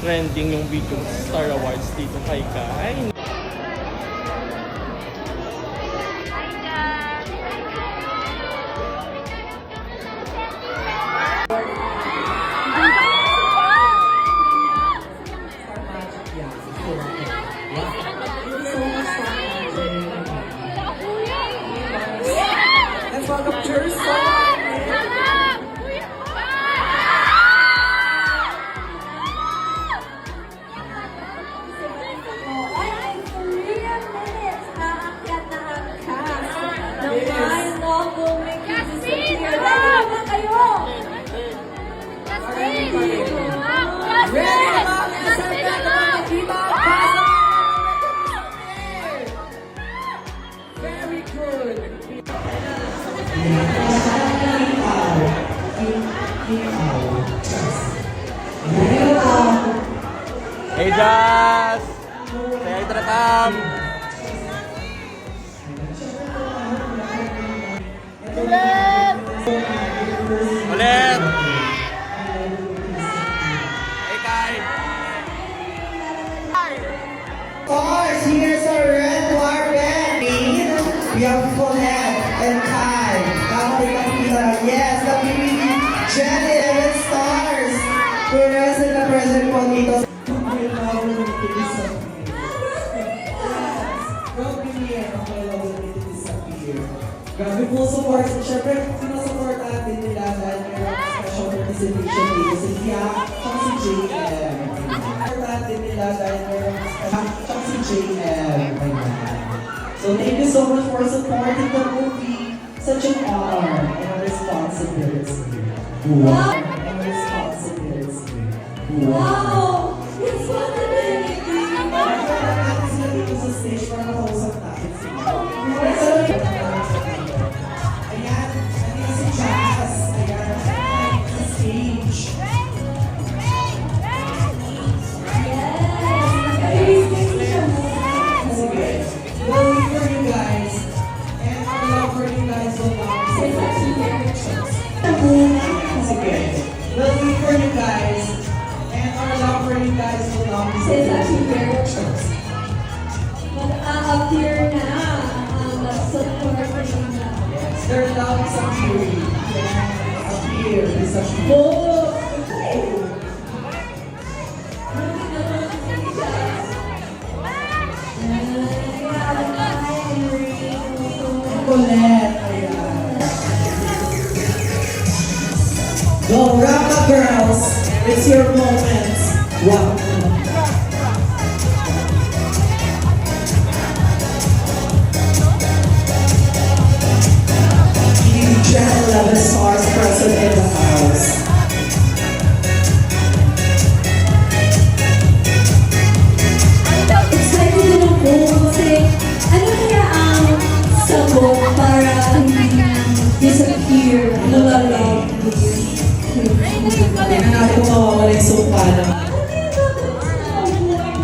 trending yung video sa Star Awards dito kay Kai. Let's welcome Jerson. Very good. Hey Jazz! Say hi to the cam! Ulit! Hey Kai! Stars, here's our red carpet. We have Colette and Kai. Yes, the PPP Janet and Stars. Present na present po dito. Grabe po support. Siyempre, sinusupport natin nila dahil mayroong special participation dito si Tia at si JM. Support natin nila dahil mayroong special at si JM. So thank you so much for supporting the movie. Such an honor and a responsibility. Wow! And a responsibility. Wow! Responsibility! Natin sila dito sa stage para nakausap natin sila. Ayan, nandito si Jazz. Ayan, sa stage. Sige. We'll wait for you guys. And our love for you guys will not be sige. We'll wait for you guys. And our love for you guys will not be Mag-a-appear na ang support nila. yes, their love is appearing. Appear is appearing. Colette, ayan. Go, Rama girls! It's your moment. Wow. Channel 11 stars present in the house. Excited din ako kasi ano kaya ang sabot para hindi na disappear, lulalab. Tingnan natin kung mawawala yung sopa na.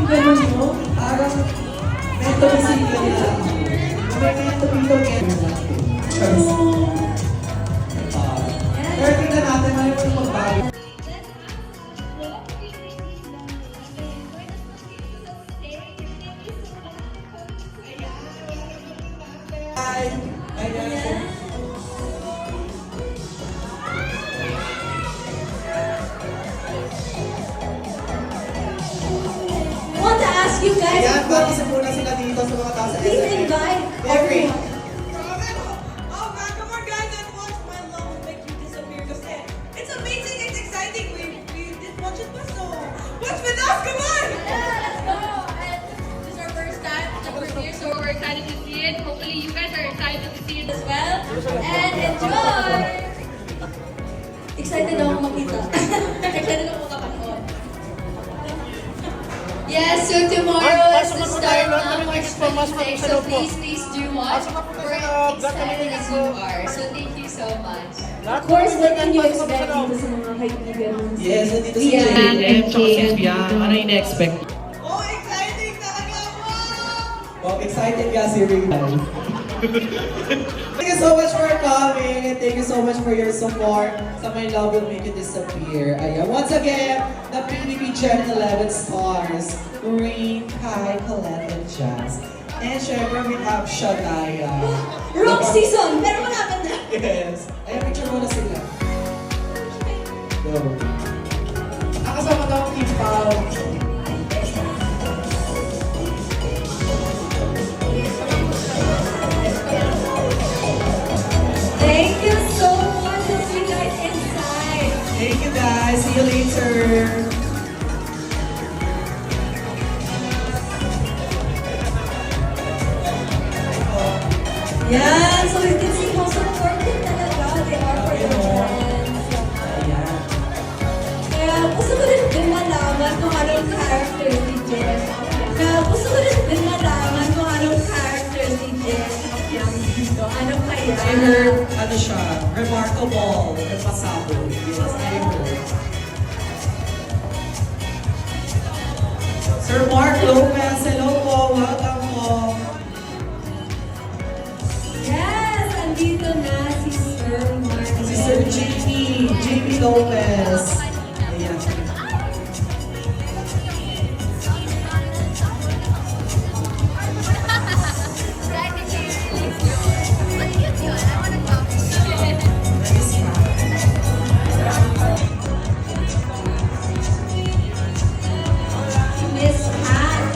Ganun mo? Parang neto bisita nila. May neto dito pero tingnan natin ano yung magbago. Hi! Ayan. Want to ask you guys Ayan, bakit muna sila dito sa mga tao sa please SMA. invite Every. everyone. Oh man, come on guys and watch My Love Will Make You Disappear because it's amazing, it's exciting. We didn't watch it before, so watch with us, come on! Let's go! And this is our first time at the premiere, so we're excited to see it. Hopefully you guys are excited to see it as well. And enjoy! Excited ako makita. Excited ako makapanood. Yes, so tomorrow is the start of our music, so please do watch. We're excited as you are. So thank you so much. Of course, what can you expect dito sa mga kaibigan? Yes, nandito si Yeah. JM, tsaka si Bian. Ano yung na-expect? Oh, exciting talaga! Wow! Oh, excited ka si Ray. Thank you so much for coming and thank you so much for your support sa My Love Will Make You Disappear. Ayan, once again, the PBB Gen 11 stars, Rain, Kai, Colette, and Jazz. And syempre, we have Shania. Rock season! Pero malapit na. Yes. Ayan, picture mo na sila. Go. Nakasama daw ang Team Pao. Thank you so much. I'll see you guys inside. Thank you guys. See you later. Yan, so you can see how supportive talaga they are for their friends. Ayan. Kaya gusto ko rin din malaman kung anong character ni Jen. Kaya gusto ko rin din malaman kung anong character ni Jen. Ano kaya? I heard, ano siya, remarkable and pasabog. Yes, I heard. Sir Mark Lopez, hello po. Welcome po. Yes, andito na si Sir Mark. Si Sir JP Lopez. Ayan. Miss Pat.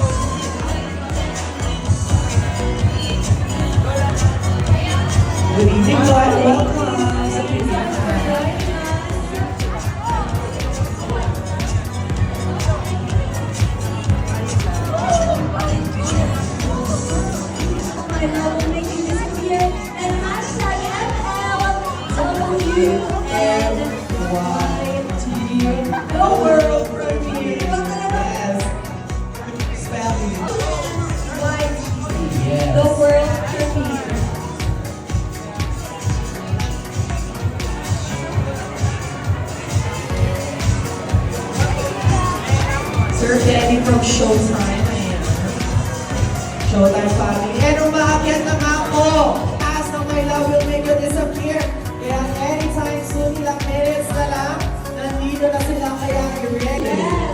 Good evening po and welcome. My love will make you disappear. And hashtag MLWNYT. The world premiere. Yes. Spelling. Yes. The world premiere. Sir Kenny from Showtime. Ayan. Showtime family. And umaakyat na nga po. Taas ng My Love Will Make You Disappear. Kaya anytime soon, ilang minutes na lang, nandito na sila kaya i-ready.